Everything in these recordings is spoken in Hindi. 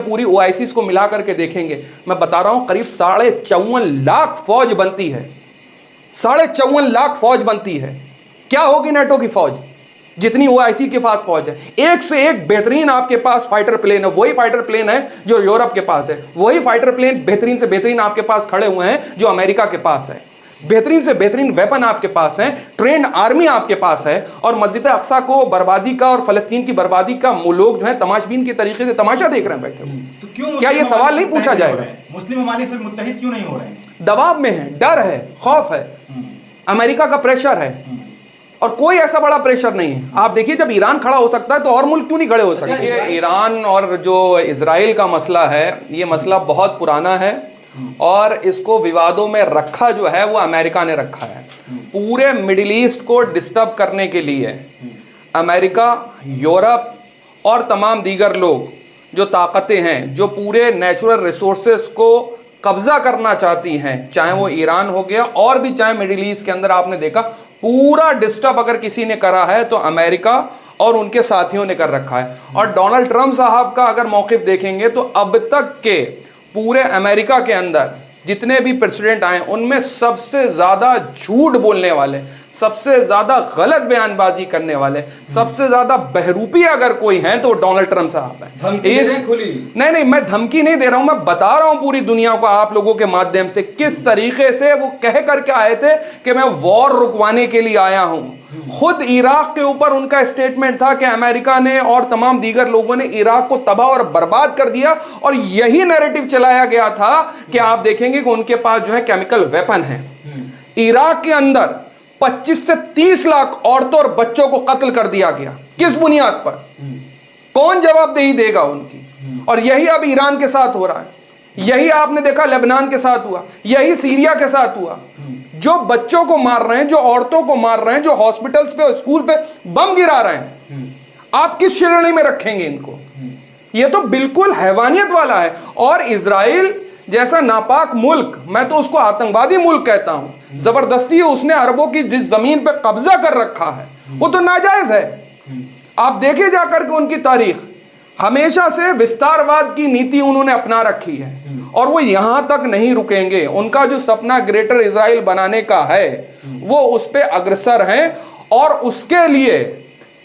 पूरी ओआईसी को मिला करके देखेंगे, मैं बता रहा हूं करीब 54.5 लाख फौज बनती है। 54.5 लाख फौज बनती है। क्या होगी नेटो की फौज जितनी ओआईसी के पास फौज है? एक से एक बेहतरीन आपके पास फाइटर प्लेन है। वही फाइटर प्लेन है जो यूरोप के पास है। वही फाइटर प्लेन बेहतरीन से बेहतरीन आपके पास खड़े हुए हैं जो अमेरिका के पास है। बेहतरीन से बेहतरीन वेपन आपके पास है, ट्रेंड आर्मी आपके पास है। और मस्जिद अक्सा को बर्बादी का और फलस्तीन की बर्बादी का लोग जो है तमाशबीन के तरीके से तमाशा देख रहे हैं बैठे हुए। तो क्यों क्या ये सवाल नहीं पूछा जाएगा? मुस्लिम ममालिक फिर मुत्तहिद क्यों नहीं हो रहे हैं? दबाव में है, डर है, खौफ है, अमेरिका का प्रेशर है। और कोई ऐसा बड़ा प्रेशर नहीं है। आप देखिए जब ईरान खड़ा हो सकता है तो और मुल्क क्यों नहीं खड़े हो सकते? ईरान और जो इजराइल का मसला है, ये मसला बहुत पुराना है और इसको विवादों में रखा जो है वो अमेरिका ने रखा है। पूरे मिडिल ईस्ट को डिस्टर्ब करने के लिए अमेरिका, यूरोप और तमाम दीगर लोग जो ताकतें हैं, जो पूरे नेचुरल रिसोर्सेस को कब्जा करना चाहती हैं, चाहे वो ईरान हो गया और भी चाहे मिडिल ईस्ट के अंदर, आपने देखा पूरा डिस्टर्ब अगर किसी ने करा है तो अमेरिका और उनके साथियों ने कर रखा है। और डोनाल्ड ट्रंप साहब का अगर मौक़िफ़ देखेंगे तो अब तक के पूरे अमेरिका के अंदर जितने भी प्रेसिडेंट आए उनमें सबसे ज़्यादा झूठ बोलने वाले, सबसे ज़्यादा गलत बयानबाजी करने वाले, सबसे ज़्यादा बहरूपी अगर कोई हैं तो डोनाल्ड ट्रंप साहब हैं। खुली नहीं, मैं धमकी नहीं दे रहा हूं, मैं बता रहा हूं पूरी दुनिया को, आप लोगों के माध्यम से, किस तरीके से वो कह करके आए थे कि मैं वॉर रुकवाने के लिए आया हूं। खुद इराक के ऊपर उनका स्टेटमेंट था कि अमेरिका ने और तमाम दीगर लोगों ने इराक को तबाह और बर्बाद कर दिया। और यही नैरेटिव चलाया गया था कि आप देखेंगे कि उनके पास जो है केमिकल वेपन है। इराक के अंदर 25 से 30 लाख औरतों और बच्चों को कत्ल कर दिया गया। किस बुनियाद पर? कौन जवाबदेही देगा उनकी? और यही अब ईरान के साथ हो रहा है। यही आपने देखा लेबनान के साथ हुआ, यही सीरिया के साथ हुआ। जो बच्चों को मार रहे हैं, जो औरतों को मार रहे हैं, जो हॉस्पिटल्स पे स्कूल पे बम गिरा रहे हैं, आप किस श्रेणी में रखेंगे इनको? ये तो बिल्कुल हैवानियत वाला है। और इजराइल जैसा नापाक मुल्क, मैं तो उसको आतंकवादी मुल्क कहता हूं, जबरदस्ती उसने अरबों की जिस जमीन पे कब्जा कर रखा है वो तो नाजायज है। आप देखे जाकर के उनकी तारीख, हमेशा से विस्तारवाद की नीति उन्होंने अपना रखी है और वो यहां तक नहीं रुकेंगे। उनका जो सपना ग्रेटर इजराइल बनाने का है वो उस पे अग्रसर हैं। और उसके लिए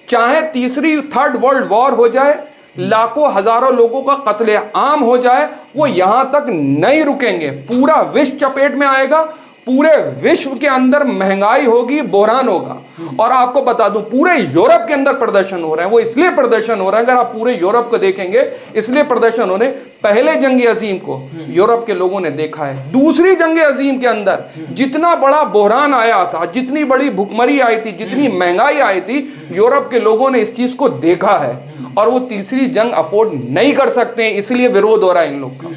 चाहे तीसरी थर्ड वर्ल्ड वॉर हो जाए, लाखों हजारों लोगों का कत्ले आम हो जाए, वो यहां तक नहीं रुकेंगे। पूरा विश्व चपेट में आएगा, पूरे विश्व के अंदर महंगाई होगी, बहरान होगा। और आपको बता दूं पूरे यूरोप के अंदर प्रदर्शन हो रहे हैं। वो इसलिए प्रदर्शन हो रहे हैं, अगर आप पूरे यूरोप को देखेंगे, इसलिए प्रदर्शन होने, पहले जंग अजीम को यूरोप के लोगों ने देखा है। दूसरी जंग अजीम के अंदर जितना बड़ा बहरान आया था, जितनी बड़ी भुखमरी आई थी, जितनी महंगाई आई थी, यूरोप के लोगों ने इस चीज को देखा है और वो तीसरी जंग अफोर्ड नहीं कर सकते हैं, इसलिए विरोध हो रहा है इन लोग का।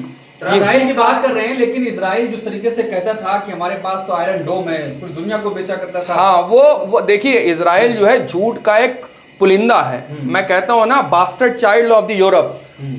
इजराइल की बात कर रहे हैं, लेकिन इजराइल जिस तरीके से कहता था कि हमारे पास तो आयरन डोम है, पूरी दुनिया को बेचा करता था। हाँ, वो देखिए, इजराइल जो है झूठ का एक पुलिंदा है। मैं कहता हूं ना, bastard child of the Europe.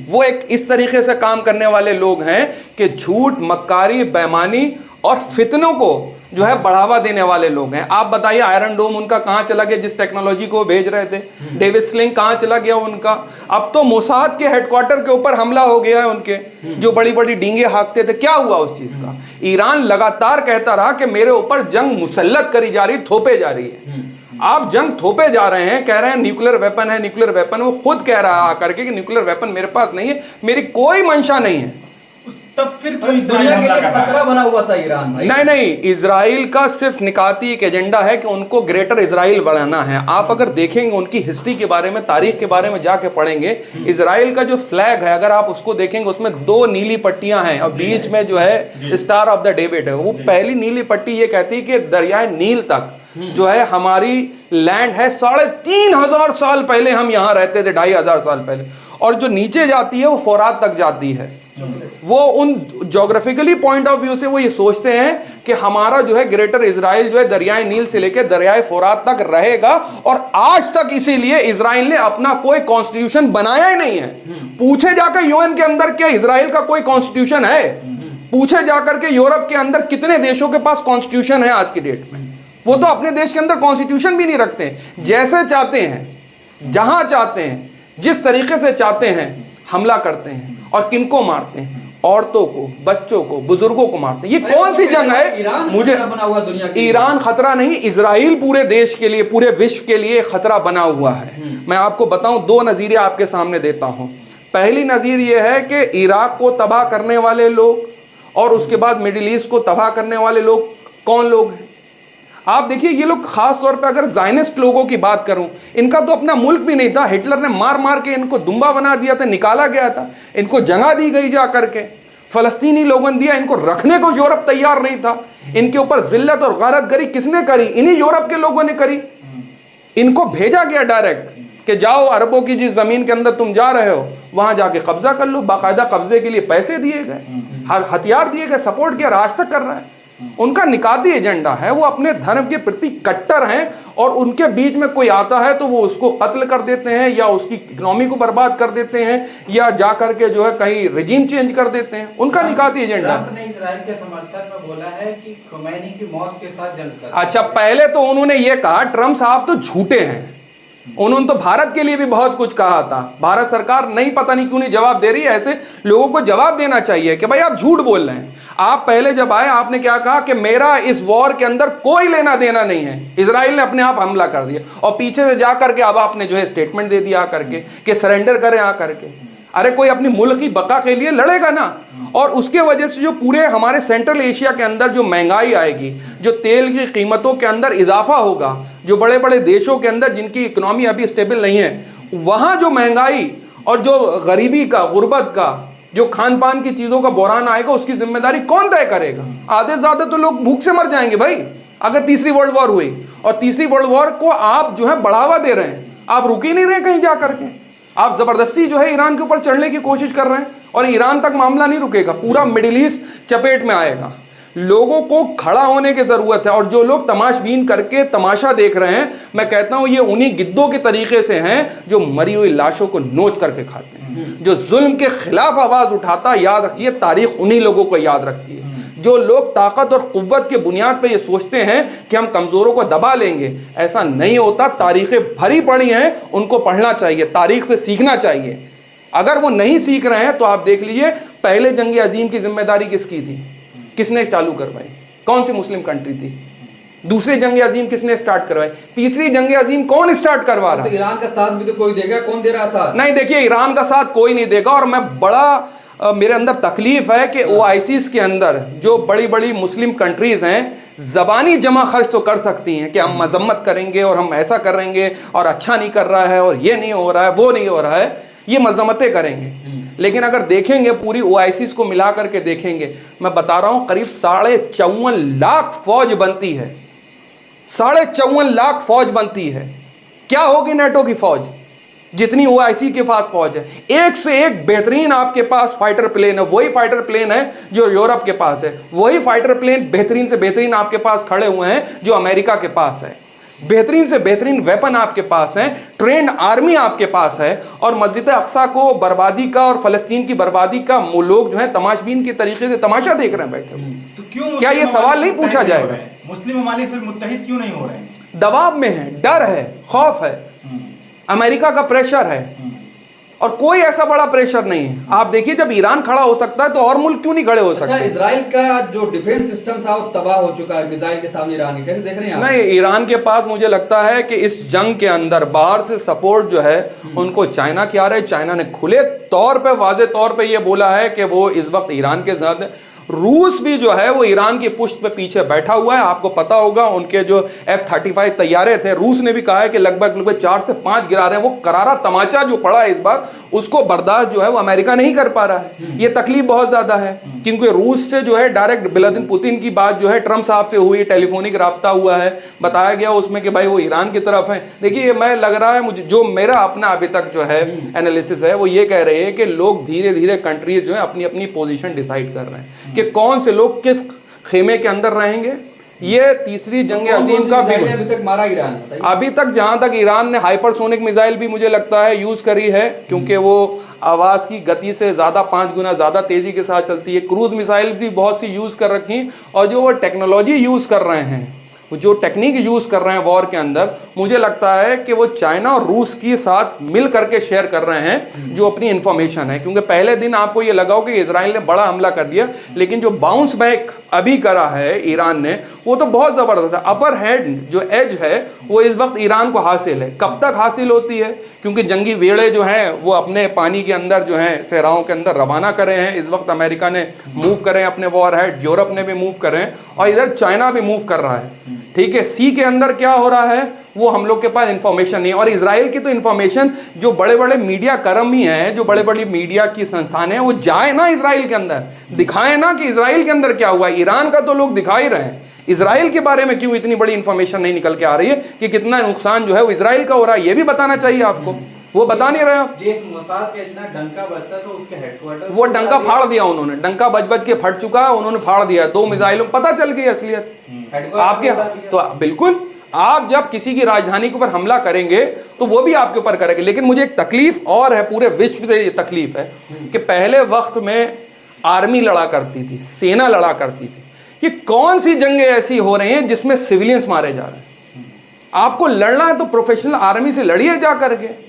वो एक इस तरीके से काम करने वाले लोग हैं कि झूठ, मक्कारी, बेईमानी और फितनों को जो है बढ़ावा देने वाले लोग हैं। आप बताइए आयरन डोम उनका कहां चला गया, जिस टेक्नोलॉजी को भेज रहे थे? डेविड स्लिंग कहां चला गया उनका? अब तो मोसाद के हेडक्वार्टर के ऊपर हमला हो गया है उनके, जो बड़ी बड़ी डींगे हाँकते थे। क्या हुआ उस चीज का? ईरान लगातार कहता रहा कि मेरे ऊपर जंग मुसल्लत करी जा रही, थोपे जा रही है। आप जंग थोपे जा रहे हैं, कह रहे हैं न्यूक्लियर वेपन है, न्यूक्लियर वेपन। वो खुद कह रहा है आकर के कि न्यूक्लियर वेपन मेरे पास नहीं है, मेरी कोई मंशा नहीं है। तब फिर क्यों इजराइल हमला कर रहा है? खतरा बना हुआ था ईरान भाई। नहीं, इजराइल का सिर्फ निकाती एक एजेंडा है कि उनको ग्रेटर इजराइल बनाना है। आप अगर देखेंगे उनकी हिस्ट्री के बारे में, तारीख के बारे में जाके पढ़ेंगे, इजराइल का जो फ्लैग है अगर आप उसको देखेंगे, उसमें 2 नीली पट्टियां हैं और बीच में जो है स्टार ऑफ द डेविड है। वो पहली नीली पट्टी ये कहती है कि दरियाए नील तक जो है हमारी लैंड है। 3,500 साल पहले हम यहाँ रहते थे, 2,500 साल पहले। और जो नीचे जाती है वो फोरात तक जाती है। वो उन जोग्राफिकली पॉइंट ऑफ व्यू से वो ये सोचते हैं कि हमारा जो है ग्रेटर इजराइल जो है दरियाए नील से लेकर दरियाए फोरात तक रहेगा। और आज तक इसीलिए इजराइल ने अपना कोई कॉन्स्टिट्यूशन बनाया ही नहीं है। पूछे जाकर यूएन के अंदर क्या इजराइल का कोई कॉन्स्टिट्यूशन है? पूछे जाकर के यूरोप के अंदर कितने देशों के पास कॉन्स्टिट्यूशन है आज की डेट में? वो तो अपने देश के अंदर कॉन्स्टिट्यूशन भी नहीं रखते। जैसे चाहते हैं, जहां चाहते हैं, जिस तरीके से चाहते हैं हमला करते हैं और किनको मारते हैं? औरतों को, बच्चों को, बुजुर्गों को मारते हैं। ये कौन सी जंग है? मुझे बना हुआ दुनिया के ईरान खतरा नहीं, इजराइल पूरे देश के लिए, पूरे विश्व के लिए खतरा बना हुआ है। मैं आपको बताऊं, दो नज़ीरे आपके सामने देता हूं। पहली नज़ीर ये है कि इराक को तबाह करने वाले लोग और उसके बाद मिडिल ईस्ट को तबाह करने वाले लोग कौन लोग हैं? आप देखिए, ये लोग खास तौर पे अगर जायनिस्ट लोगों की बात करूं, इनका तो अपना मुल्क भी नहीं था। हिटलर ने मार मार के इनको दुम्बा बना दिया था, निकाला गया था, इनको जगह दी गई जा करके, फलस्तीनी लोगों ने दिया, इनको रखने को यूरोप तैयार नहीं था। इनके ऊपर जिल्लत और गैरतगरी किसने करी? इन्हीं यूरोप के लोगों ने करी। इनको भेजा गया डायरेक्ट कि जाओ, अरबों की जिस जमीन के अंदर तुम जा रहे हो वहां जाके कब्जा कर लो। बाकायदा कब्जे के लिए पैसे दिए गए, हथियार दिए गए, सपोर्ट किया, राज तक कर रहा है। उनका निकाती एजेंडा है, वो अपने धर्म के प्रति कट्टर हैं और उनके बीच में कोई आता है तो वो उसको कत्ल कर देते हैं या उसकी इकोनॉमी को बर्बाद कर देते हैं या जा करके जो है कहीं रिजीम चेंज कर देते हैं। उनका निकाती एजेंडा। ट्रंप ने इजराइल के समर्थन में बोला है कि खुमैनी की मौत के साथ जंग कर। अच्छा, पहले तो उन्होंने ये कहा, ट्रंप साहब तो झूठे हैं। उन्होंने तो भारत के लिए भी बहुत कुछ कहा था। भारत सरकार नहीं, पता नहीं क्यों नहीं जवाब दे रही है। ऐसे लोगों को जवाब देना चाहिए कि भाई आप झूठ बोल रहे हैं। आप पहले जब आए आपने क्या कहा कि मेरा इस वॉर के अंदर कोई लेना देना नहीं है, इजराइल ने अपने आप हमला कर दिया, और पीछे से जा करके अब आपने जो है स्टेटमेंट दे दिया करके कि सरेंडर करें आ करके। अरे कोई अपनी मुल्क की बका के लिए लड़ेगा ना। और उसके वजह से जो पूरे हमारे सेंट्रल एशिया के अंदर जो महंगाई आएगी, जो तेल की कीमतों के अंदर इजाफा होगा, जो बड़े बड़े देशों के अंदर जिनकी इकोनॉमी अभी स्टेबल नहीं है, वहाँ जो महंगाई और जो गरीबी का, गुर्बत का, जो खान पान की चीज़ों का बहरान आएगा, उसकी जिम्मेदारी कौन तय करेगा? आधे से ज़्यादा तो लोग भूख से मर जाएंगे भाई अगर तीसरी वर्ल्ड वॉर हुई। और तीसरी वर्ल्ड वॉर को आप जो है बढ़ावा दे रहे हैं, आप रुक ही नहीं रहे कहीं जा करके। आप जबरदस्ती जो है ईरान के ऊपर चढ़ने की कोशिश कर रहे हैं और ईरान तक मामला नहीं रुकेगा, पूरा मिडिल ईस्ट चपेट में आएगा। लोगों को खड़ा होने की जरूरत है। और जो लोग तमाशबीन करके तमाशा देख रहे हैं, मैं कहता हूं ये उन्हीं गिद्धों के तरीके से हैं जो मरी हुई लाशों को नोच करके खाते हैं। जो जुल्म के खिलाफ आवाज उठाता, याद रखिए तारीख उन्हीं लोगों को याद रखती है। जो लोग ताकत और कुव्वत के बुनियाद पर ये सोचते हैं कि हम कमजोरों को दबा लेंगे, ऐसा नहीं होता। तारीखें भरी पड़ी हैं, उनको पढ़ना चाहिए, तारीख से सीखना चाहिए। अगर वो नहीं सीख रहे हैं तो आप देख लीजिए, पहले जंग अजीम की जिम्मेदारी किसकी थी? किसने चालू करवाई? कौन सी मुस्लिम कंट्री थी? दूसरी जंग अजीम किसने स्टार्ट करवाई? तीसरी जंग अजीम कौन स्टार्ट करवा रहा है? तो ईरान का साथ भी तो कोई देगा? कौन दे रहा है साथ? नहीं, देखिए ईरान का साथ कोई नहीं देगा। और मैं बड़ा मेरे अंदर तकलीफ है कि ओआईसीस के अंदर जो बड़ी बड़ी मुस्लिम कंट्रीज हैं, ज़बानी जमा खर्च तो कर सकती हैं कि हम मजम्मत करेंगे और हम ऐसा करेंगे और अच्छा नहीं कर रहा है और ये नहीं हो रहा है, वो नहीं हो रहा है, ये मजम्मतें करेंगे। लेकिन अगर देखेंगे पूरी ओआईसीस को मिला करके देखेंगे, मैं बता रहा हूँ करीब 54.5 लाख फौज बनती है। 54.5 लाख फौज बनती है। क्या होगी नेटो की फौज जितनी ओआईसी के पास फौज है? एक से एक बेहतरीन आपके पास फाइटर प्लेन है। वही फाइटर प्लेन है जो यूरोप के पास है, वही फाइटर प्लेन बेहतरीन से बेहतरीन आपके पास खड़े हुए हैं जो अमेरिका के पास है। बेहतरीन से बेहतरीन वेपन आपके पास है, ट्रेंड आर्मी आपके पास है। और मस्जिद अक्सा को बर्बादी का और फलस्तीन की बर्बादी का लोग जो है तमाशबीन के तरीके से तमाशा देख रहे हैं बैठे। तो क्यों क्या ये सवाल नहीं पूछा जाएगा? मुस्लिम ममालिक फिर मुत्तहिद क्यों नहीं हो रहे हैं? दबाव में है, डर है, खौफ है, अमेरिका का प्रेशर है और कोई ऐसा बड़ा प्रेशर नहीं है। आप देखिए जब ईरान खड़ा हो सकता है तो और मुल्क क्यों नहीं खड़े हो सकते? अच्छा, इजराइल का जो डिफेंस सिस्टम था वो तबाह हो चुका है मिसाइल के सामने। ईरान की कैसे देख रहे हैं आप? नहीं, ईरान के पास मुझे लगता है कि इस जंग के अंदर बाहर से सपोर्ट जो है उनको चाइना की आ रहा है। चाइना ने खुले तौर पे, वाजे तौर पे ये बोला है कि वो इस वक्त ईरान के साथ है। रूस भी जो है वो ईरान की पुष्ट पे पीछे बैठा हुआ है। आपको पता होगा उनके जो F-35 तैयारे थे, रूस ने भी कहा है कि लगभग 4 से 5 गिरा रहे हैं। वो करारा तमाचा जो पड़ा है इस बार, उसको बर्दाश्त जो है वो अमेरिका नहीं कर पा रहा है। ये तकलीफ बहुत ज्यादा है क्योंकि रूस से जो है डायरेक्ट व्लादिमीर पुतिन की बात जो है ट्रंप साहब से हुई, टेलीफोनिक राब्ता हुआ है, बताया गया उसमें कि भाई वो ईरान की तरफ है। देखिए मैं लग रहा है मुझे, जो मेरा अपना अभी तक जो है एनालिसिस है वो ये कह रहे हैं कि लोग धीरे धीरे कंट्रीज जो है अपनी अपनी पोजीशन डिसाइड कर रहे हैं कि कौन से लोग किस खेमे के अंदर रहेंगे। ये तीसरी जंग अजीम का अभी तक मारा ईरान? अभी तक जहां तक ईरान ने हाइपरसोनिक मिसाइल भी मुझे लगता है यूज करी है, क्योंकि वो आवाज की गति से ज्यादा 5 गुना ज्यादा तेजी के साथ चलती है। क्रूज मिसाइल भी बहुत सी यूज कर रखी और जो वो टेक्नोलॉजी यूज कर रहे हैं जो टेक्निक यूज़ कर रहे हैं वॉर के अंदर, मुझे लगता है कि वो चाइना और रूस के साथ मिल करके शेयर कर रहे हैं जो अपनी इंफॉर्मेशन है। क्योंकि पहले दिन आपको ये लगा हो कि इजराइल ने बड़ा हमला कर दिया, लेकिन जो बाउंस बैक अभी करा है ईरान ने वो तो बहुत ज़बरदस्त है। अपर हैंड जो एज है वो इस वक्त ईरान को हासिल है। कब तक हासिल होती है? क्योंकि जंगी वेड़े जो हैं वो अपने पानी के अंदर जो हैं सहराओं के अंदर रवाना करे हैं। इस वक्त अमेरिका ने मूव करे अपने वॉर हेड, यूरोप ने भी मूव करे और इधर चाइना भी मूव कर रहा है। ठीक है, सी के अंदर क्या हो रहा है वो हम लोग के पास इंफॉर्मेशन नहीं है। और इजराइल की तो इंफॉर्मेशन जो बड़े बड़े मीडिया कर्मी हैं, जो बड़े बड़ी मीडिया की संस्थान हैं, वो जाए ना इजराइल के अंदर, दिखाए ना कि इजराइल के अंदर क्या हुआ। ईरान का तो लोग दिखा ही रहे हैं, इजराइल के बारे में क्यों इतनी बड़ी इंफॉर्मेशन नहीं निकल के आ रही है कि कितना नुकसान जो है वो इजराइल का हो रहा है, ये भी बताना चाहिए आपको। वो बता नहीं रहे आप। जिस मोसाद का इतना डंका बजता तो उसके हेडक्वार्टर वो डंका फाड़ दिया उन्होंने, डंका बज बज के फट चुका है, उन्होंने फाड़ दिया। 2 मिसाइलों पता चल गई असलियत आपके। तो बिल्कुल आप जब किसी की राजधानी के ऊपर हमला करेंगे तो वो भी आपके ऊपर करेंगे। लेकिन मुझे एक तकलीफ और है, पूरे विश्व से ये तकलीफ है कि पहले वक्त में आर्मी लड़ा करती थी, सेना लड़ा करती थी। ये कौन सी जंगें ऐसी हो रही हैं जिसमें सिविलियंस मारे जा रहे हैं? आपको लड़ना है तो प्रोफेशनल आर्मी से लड़िए, जा करके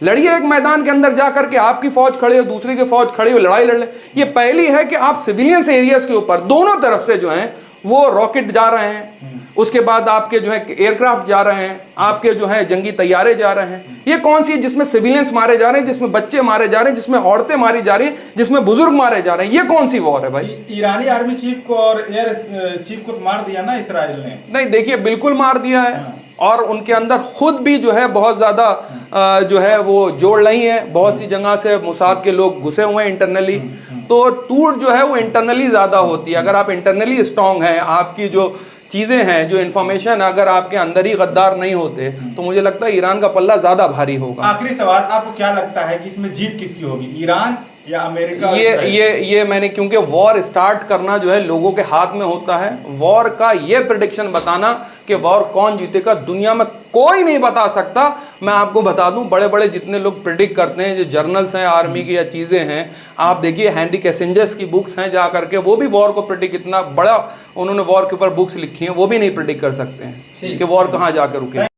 लड़िए। एक मैदान के अंदर जा करके आपकी फौज खड़े हो, दूसरी की फौज खड़ी हो, लड़ाई लड़ ले। ये पहली है कि आप सिविलियंस एरियाज के ऊपर दोनों तरफ से जो हैं वो रॉकेट जा रहे हैं, उसके बाद आपके जो है एयरक्राफ्ट जा रहे हैं, आपके जो है जंगी तैयारे जा रहे हैं। ये कौन सी जिसमें सिविलियंस मारे जा रहे हैं, जिसमें बच्चे मारे जा रहे हैं, जिसमें औरतें मारी जा रही हैं, जिसमें बुजुर्ग मारे जा रहे हैं? ये कौन सी वॉर है भाई? ईरानी आर्मी चीफ को और एयर चीफ को मार दिया ना इसराइल ने। नहीं देखिए, बिल्कुल मार दिया है। और उनके अंदर खुद भी जो है बहुत ज़्यादा जो है वो जोड़ नहीं है। बहुत सी जगह से मोसाद के लोग घुसे हुए हैं इंटरनली, तो टूट जो है वो इंटरनली ज़्यादा होती है। अगर आप इंटरनली स्ट्रांग हैं, आपकी जो चीज़ें हैं, जो इन्फॉर्मेशन अगर आपके अंदर ही गद्दार नहीं होते, तो मुझे लगता है ईरान का पल्ला ज़्यादा भारी होगा। आखिरी सवाल, आपको क्या लगता है कि इसमें जीत किसकी होगी, ईरान या अमेरिका? ये मैंने, क्योंकि वॉर स्टार्ट करना जो है लोगों के हाथ में होता है। वॉर का ये प्रेडिक्शन बताना कि वॉर कौन जीतेगा दुनिया में कोई नहीं बता सकता। मैं आपको बता दूं, बड़े बड़े जितने लोग प्रेडिक्ट करते हैं, जो जर्नल्स हैं आर्मी की या चीज़ें हैं, आप देखिए हेनरी किसिंजर की बुक्स हैं, जा करके वो भी वॉर को प्रेडिक्ट, इतना बड़ा उन्होंने वॉर के ऊपर बुक्स लिखी हैं, वो भी नहीं प्रेडिक्ट कर सकते हैं कि वॉर कहाँ जाकर रुके।